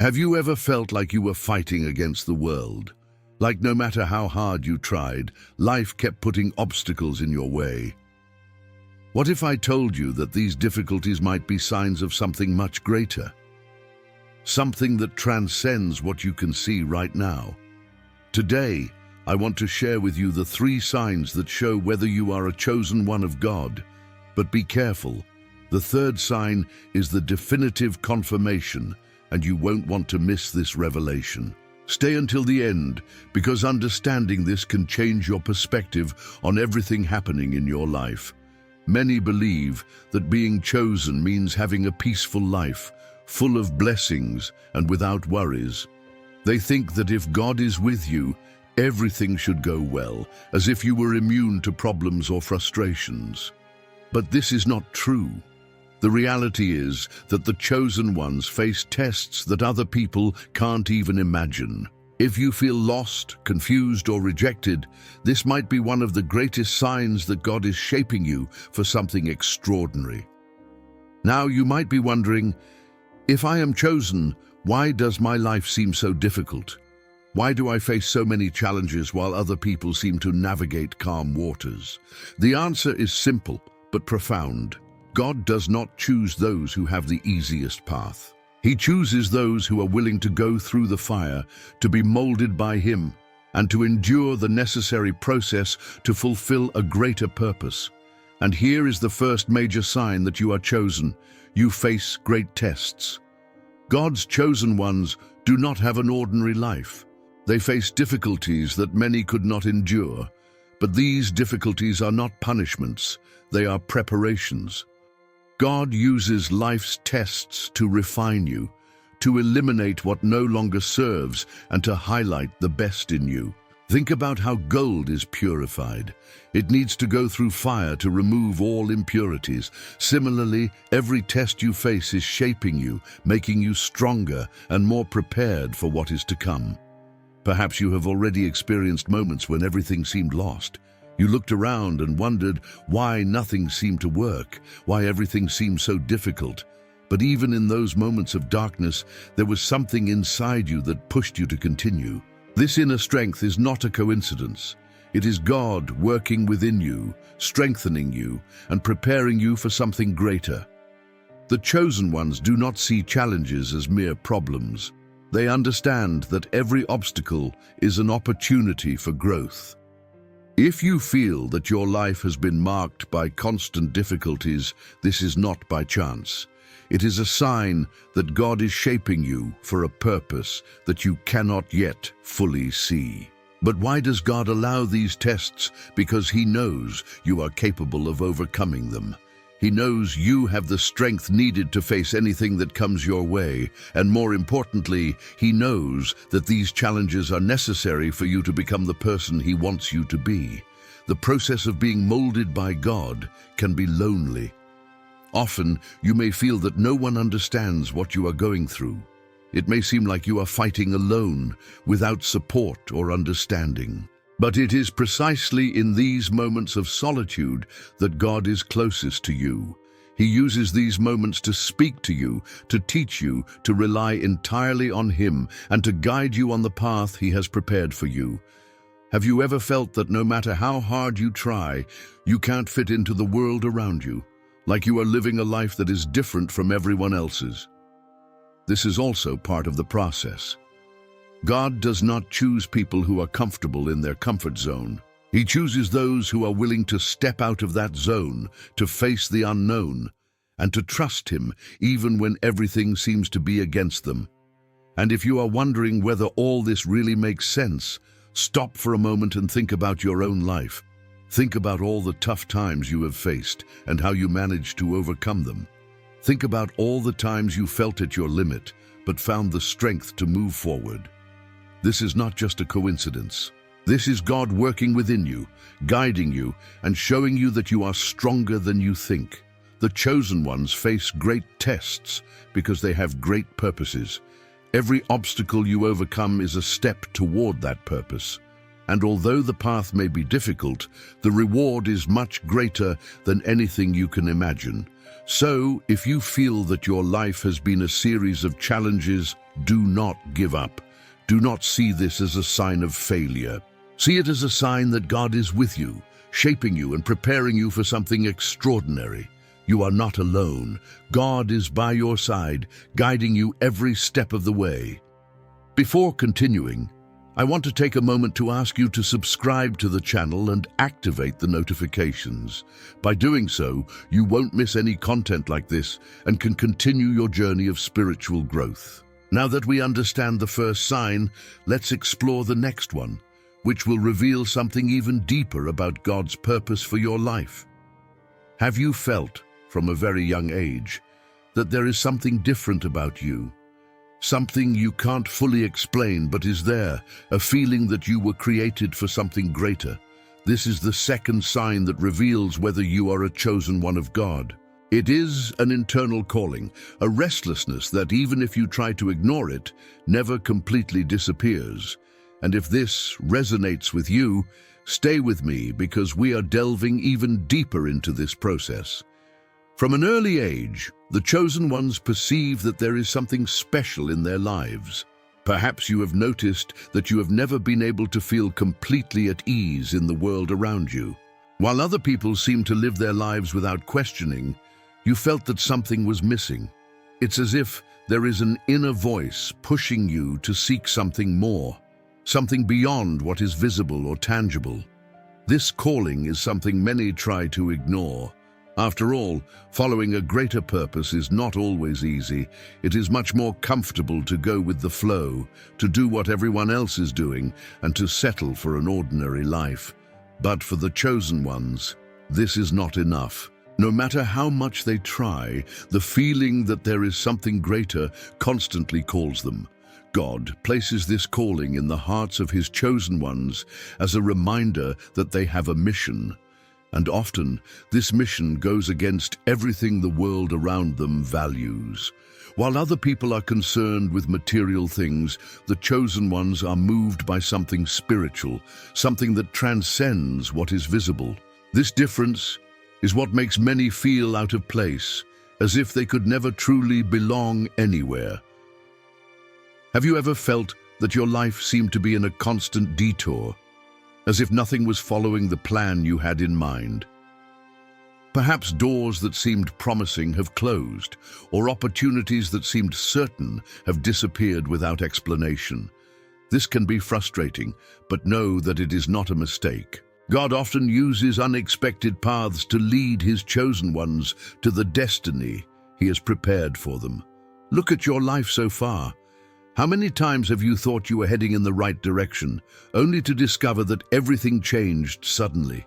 Have you ever felt like you were fighting against the world? Like no matter how hard you tried, life kept putting obstacles in your way? What if I told you that these difficulties might be signs of something much greater? Something that transcends what you can see right now. Today, I want to share with you the 3 signs that show whether you are a chosen one of God. But be careful. The 3rd sign is the definitive confirmation, and you won't want to miss this revelation. Stay until the end, because understanding this can change your perspective on everything happening in your life. Many believe that being chosen means having a peaceful life, full of blessings and without worries. They think that if God is with you, everything should go well, as if you were immune to problems or frustrations. But this is not true. The reality is that the chosen ones face tests that other people can't even imagine. If you feel lost, confused, or rejected, this might be one of the greatest signs that God is shaping you for something extraordinary. Now you might be wondering, if I am chosen, why does my life seem so difficult? Why do I face so many challenges while other people seem to navigate calm waters? The answer is simple but profound. God does not choose those who have the easiest path. He chooses those who are willing to go through the fire, to be molded by Him, and to endure the necessary process to fulfill a greater purpose. And here is the first major sign that you are chosen. You face great tests. God's chosen ones do not have an ordinary life. They face difficulties that many could not endure. But these difficulties are not punishments, they are preparations. God uses life's tests to refine you, to eliminate what no longer serves, and to highlight the best in you. Think about how gold is purified. It needs to go through fire to remove all impurities. Similarly, every test you face is shaping you, making you stronger and more prepared for what is to come. Perhaps you have already experienced moments when everything seemed lost. You looked around and wondered why nothing seemed to work, why everything seemed so difficult. But even in those moments of darkness, there was something inside you that pushed you to continue. This inner strength is not a coincidence. It is God working within you, strengthening you, and preparing you for something greater. The chosen ones do not see challenges as mere problems. They understand that every obstacle is an opportunity for growth. If you feel that your life has been marked by constant difficulties, this is not by chance. It is a sign that God is shaping you for a purpose that you cannot yet fully see. But why does God allow these tests? Because He knows you are capable of overcoming them. He knows you have the strength needed to face anything that comes your way, and more importantly, He knows that these challenges are necessary for you to become the person He wants you to be. The process of being molded by God can be lonely. Often, you may feel that no one understands what you are going through. It may seem like you are fighting alone, without support or understanding. But it is precisely in these moments of solitude that God is closest to you. He uses these moments to speak to you, to teach you, to rely entirely on Him, and to guide you on the path He has prepared for you. Have you ever felt that no matter how hard you try, you can't fit into the world around you, like you are living a life that is different from everyone else's? This is also part of the process. God does not choose people who are comfortable in their comfort zone. He chooses those who are willing to step out of that zone, to face the unknown, and to trust Him even when everything seems to be against them. And if you are wondering whether all this really makes sense, stop for a moment and think about your own life. Think about all the tough times you have faced and how you managed to overcome them. Think about all the times you felt at your limit, but found the strength to move forward. This is not just a coincidence. This is God working within you, guiding you, and showing you that you are stronger than you think. The chosen ones face great tests because they have great purposes. Every obstacle you overcome is a step toward that purpose. And although the path may be difficult, the reward is much greater than anything you can imagine. So, if you feel that your life has been a series of challenges, do not give up. Do not see this as a sign of failure. See it as a sign that God is with you, shaping you and preparing you for something extraordinary. You are not alone. God is by your side, guiding you every step of the way. Before continuing, I want to take a moment to ask you to subscribe to the channel and activate the notifications. By doing so, you won't miss any content like this and can continue your journey of spiritual growth. Now that we understand the first sign, let's explore the next one, which will reveal something even deeper about God's purpose for your life. Have you felt, from a very young age, that there is something different about you? Something you can't fully explain but is there, a feeling that you were created for something greater. This is the second sign that reveals whether you are a chosen one of God. It is an internal calling, a restlessness that even if you try to ignore it, never completely disappears. And if this resonates with you, stay with me because we are delving even deeper into this process. From an early age, the chosen ones perceive that there is something special in their lives. Perhaps you have noticed that you have never been able to feel completely at ease in the world around you. While other people seem to live their lives without questioning, you felt that something was missing. It's as if there is an inner voice pushing you to seek something more, something beyond what is visible or tangible. This calling is something many try to ignore. After all, following a greater purpose is not always easy. It is much more comfortable to go with the flow, to do what everyone else is doing, and to settle for an ordinary life. But for the chosen ones, this is not enough. No matter how much they try, the feeling that there is something greater constantly calls them. God places this calling in the hearts of His chosen ones as a reminder that they have a mission. And often, this mission goes against everything the world around them values. While other people are concerned with material things, the chosen ones are moved by something spiritual, something that transcends what is visible. This difference is what makes many feel out of place, as if they could never truly belong anywhere. Have you ever felt that your life seemed to be in a constant detour, as if nothing was following the plan you had in mind? Perhaps doors that seemed promising have closed, or opportunities that seemed certain have disappeared without explanation. This can be frustrating, but know that it is not a mistake. God often uses unexpected paths to lead His chosen ones to the destiny He has prepared for them. Look at your life so far. How many times have you thought you were heading in the right direction, only to discover that everything changed suddenly?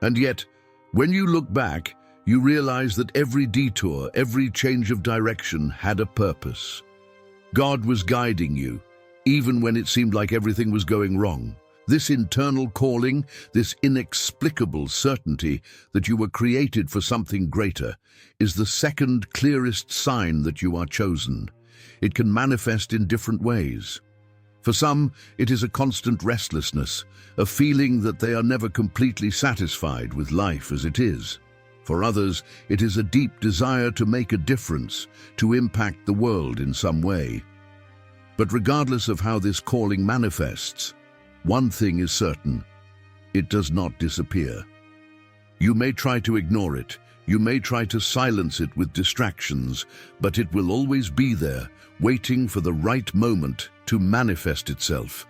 And yet, when you look back, you realize that every detour, every change of direction had a purpose. God was guiding you, even when it seemed like everything was going wrong. This internal calling, this inexplicable certainty that you were created for something greater, is the second clearest sign that you are chosen. It can manifest in different ways. For some, it is a constant restlessness, a feeling that they are never completely satisfied with life as it is. For others, it is a deep desire to make a difference, to impact the world in some way. But regardless of how this calling manifests, one thing is certain: it does not disappear. You may try to ignore it, you may try to silence it with distractions, but it will always be there, waiting for the right moment to manifest itself.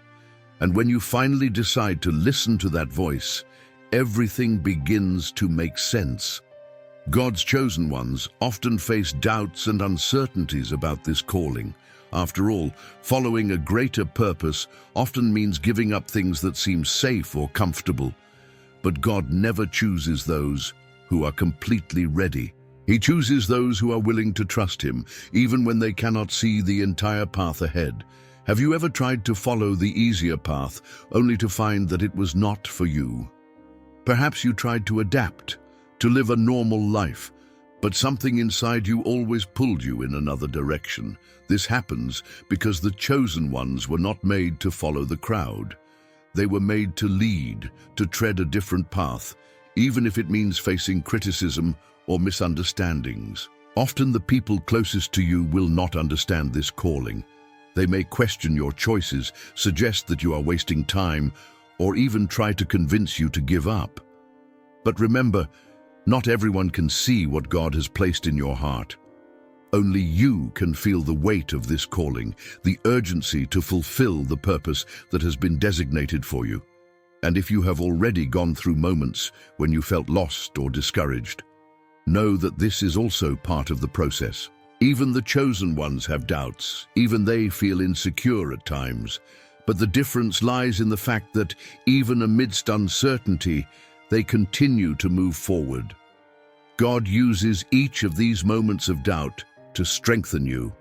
And when you finally decide to listen to that voice, everything begins to make sense. God's chosen ones often face doubts and uncertainties about this calling. After all, following a greater purpose often means giving up things that seem safe or comfortable. But God never chooses those who are completely ready. He chooses those who are willing to trust Him, even when they cannot see the entire path ahead. Have you ever tried to follow the easier path, only to find that it was not for you? Perhaps you tried to adapt, to live a normal life, but something inside you always pulled you in another direction. This happens because the chosen ones were not made to follow the crowd. They were made to lead, to tread a different path, even if it means facing criticism or misunderstandings. Often the people closest to you will not understand this calling. They may question your choices, suggest that you are wasting time, or even try to convince you to give up. But remember, not everyone can see what God has placed in your heart. Only you can feel the weight of this calling, the urgency to fulfill the purpose that has been designated for you. And if you have already gone through moments when you felt lost or discouraged, know that this is also part of the process. Even the chosen ones have doubts. Even they feel insecure at times. But the difference lies in the fact that even amidst uncertainty, they continue to move forward. God uses each of these moments of doubt to strengthen you.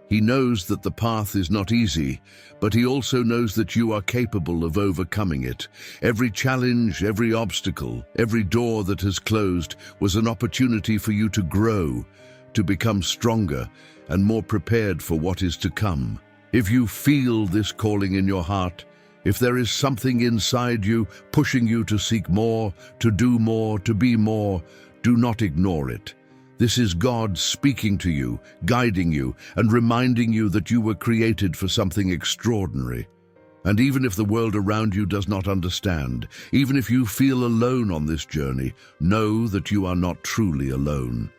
He knows that the path is not easy, but he also knows that you are capable of overcoming it. Every challenge, every obstacle, every door that has closed was an opportunity for you to grow, to become stronger and more prepared for what is to come. If you feel this calling in your heart, if there is something inside you pushing you to seek more, to do more, to be more, do not ignore it. This is God speaking to you, guiding you, and reminding you that you were created for something extraordinary. And even if the world around you does not understand, even if you feel alone on this journey, know that you are not truly alone.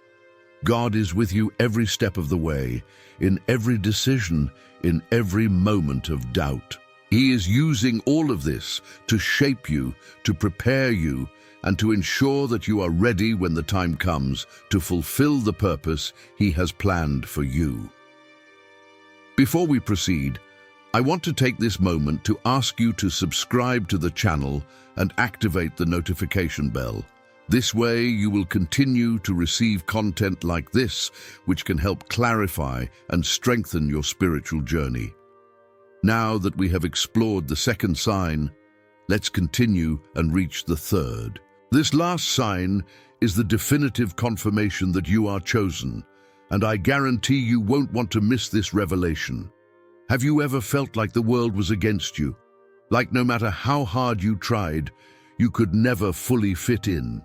God is with you every step of the way, in every decision, in every moment of doubt. He is using all of this to shape you, to prepare you, and to ensure that you are ready when the time comes to fulfill the purpose He has planned for you. Before we proceed, I want to take this moment to ask you to subscribe to the channel and activate the notification bell. This way, you will continue to receive content like this, which can help clarify and strengthen your spiritual journey. Now that we have explored the second sign, let's continue and reach the third. This last sign is the definitive confirmation that you are chosen, and I guarantee you won't want to miss this revelation. Have you ever felt like the world was against you? Like no matter how hard you tried, you could never fully fit in?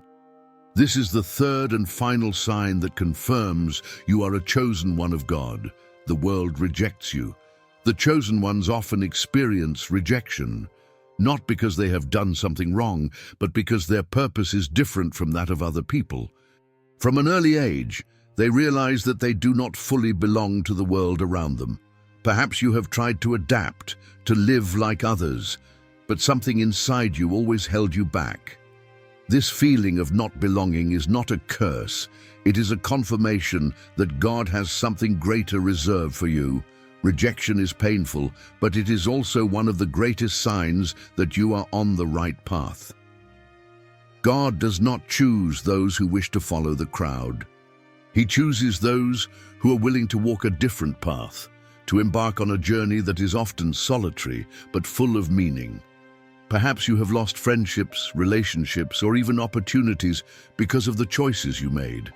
This is the third and final sign that confirms you are a chosen one of God. The world rejects you. The chosen ones often experience rejection, not because they have done something wrong, but because their purpose is different from that of other people. From an early age, they realize that they do not fully belong to the world around them. Perhaps you have tried to adapt, to live like others, but something inside you always held you back. This feeling of not belonging is not a curse. It is a confirmation that God has something greater reserved for you. Rejection is painful, but it is also one of the greatest signs that you are on the right path. God does not choose those who wish to follow the crowd. He chooses those who are willing to walk a different path, to embark on a journey that is often solitary but full of meaning. Perhaps you have lost friendships, relationships, or even opportunities because of the choices you made.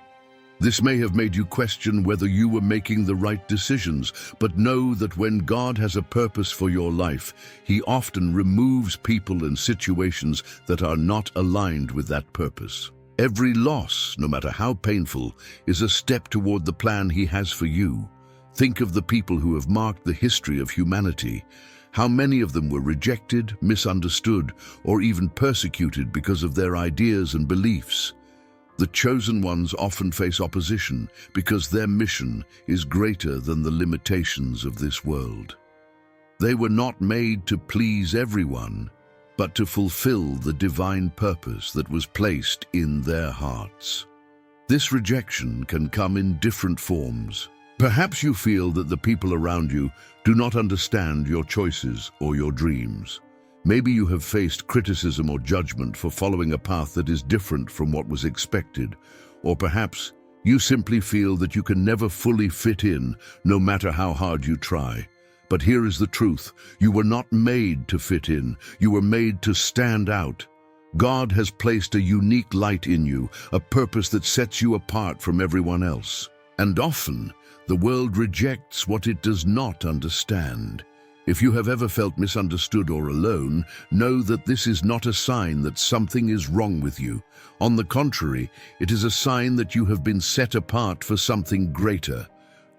This may have made you question whether you were making the right decisions, but know that when God has a purpose for your life, He often removes people and situations that are not aligned with that purpose. Every loss, no matter how painful, is a step toward the plan He has for you. Think of the people who have marked the history of humanity. How many of them were rejected, misunderstood, or even persecuted because of their ideas and beliefs? The chosen ones often face opposition because their mission is greater than the limitations of this world. They were not made to please everyone, but to fulfill the divine purpose that was placed in their hearts. This rejection can come in different forms. Perhaps you feel that the people around you do not understand your choices or your dreams. Maybe you have faced criticism or judgment for following a path that is different from what was expected, or perhaps you simply feel that you can never fully fit in, no matter how hard you try. But here is the truth: you were not made to fit in, you were made to stand out. God has placed a unique light in you, a purpose that sets you apart from everyone else. And often, the world rejects what it does not understand. If you have ever felt misunderstood or alone, know that this is not a sign that something is wrong with you. On the contrary, it is a sign that you have been set apart for something greater.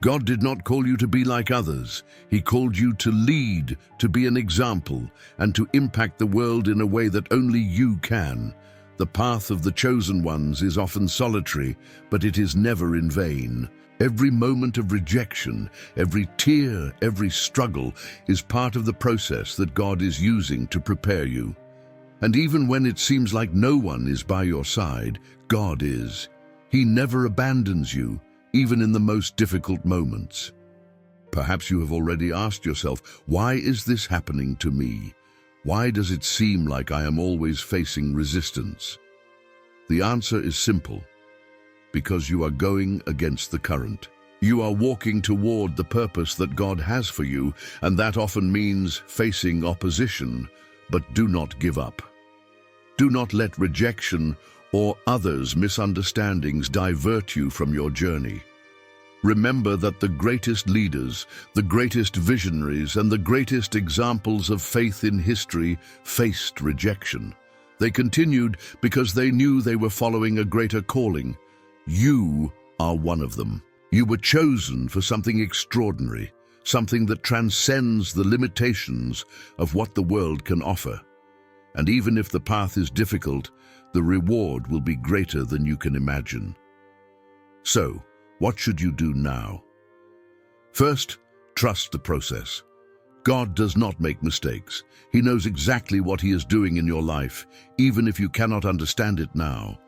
God did not call you to be like others. He called you to lead, to be an example, and to impact the world in a way that only you can. The path of the chosen ones is often solitary, but it is never in vain. Every moment of rejection, every tear, every struggle is part of the process that God is using to prepare you. And even when it seems like no one is by your side, God is. He never abandons you, even in the most difficult moments. Perhaps you have already asked yourself, why is this happening to me? Why does it seem like I am always facing resistance? The answer is simple. Because you are going against the current. You are walking toward the purpose that God has for you, and that often means facing opposition, but do not give up. Do not let rejection or others' misunderstandings divert you from your journey. Remember that the greatest leaders, the greatest visionaries, and the greatest examples of faith in history faced rejection. They continued because they knew they were following a greater calling. You are one of them. You were chosen for something extraordinary, something that transcends the limitations of what the world can offer. And even if the path is difficult, the reward will be greater than you can imagine. So, what should you do now? First, trust the process. God does not make mistakes. He knows exactly what He is doing in your life, even if you cannot understand it now.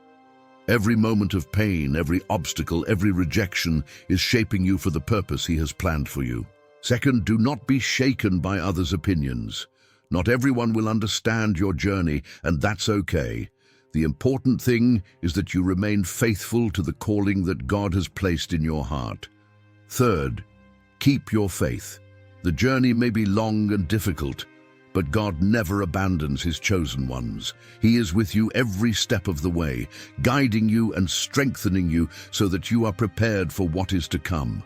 Every moment of pain, every obstacle, every rejection is shaping you for the purpose He has planned for you. Second, do not be shaken by others' opinions. Not everyone will understand your journey, and that's okay. The important thing is that you remain faithful to the calling that God has placed in your heart. Third, keep your faith. The journey may be long and difficult, but God never abandons His chosen ones. He is with you every step of the way, guiding you and strengthening you so that you are prepared for what is to come.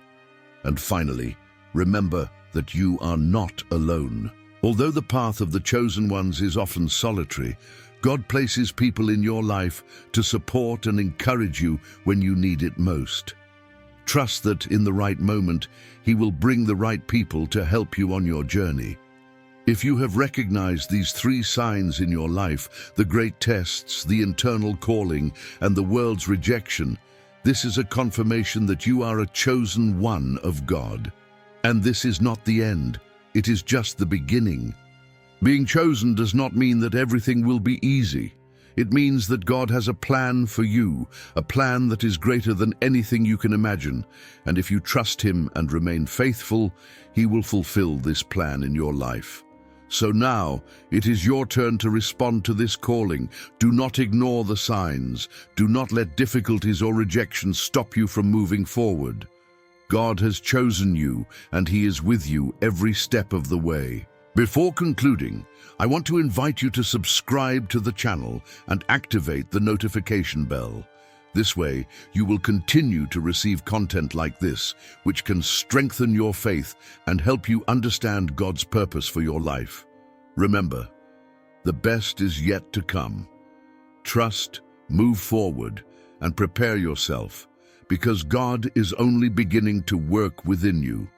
And finally, remember that you are not alone. Although the path of the chosen ones is often solitary, God places people in your life to support and encourage you when you need it most. Trust that in the right moment, He will bring the right people to help you on your journey. If you have recognized these three signs in your life, the great tests, the internal calling, and the world's rejection, this is a confirmation that you are a chosen one of God. And this is not the end, it is just the beginning. Being chosen does not mean that everything will be easy. It means that God has a plan for you, a plan that is greater than anything you can imagine. And if you trust Him and remain faithful, He will fulfill this plan in your life. So now, it is your turn to respond to this calling. Do not ignore the signs. Do not let difficulties or rejection stop you from moving forward. God has chosen you, and He is with you every step of the way. Before concluding, I want to invite you to subscribe to the channel and activate the notification bell. This way, you will continue to receive content like this, which can strengthen your faith and help you understand God's purpose for your life. Remember, the best is yet to come. Trust, move forward, and prepare yourself, because God is only beginning to work within you.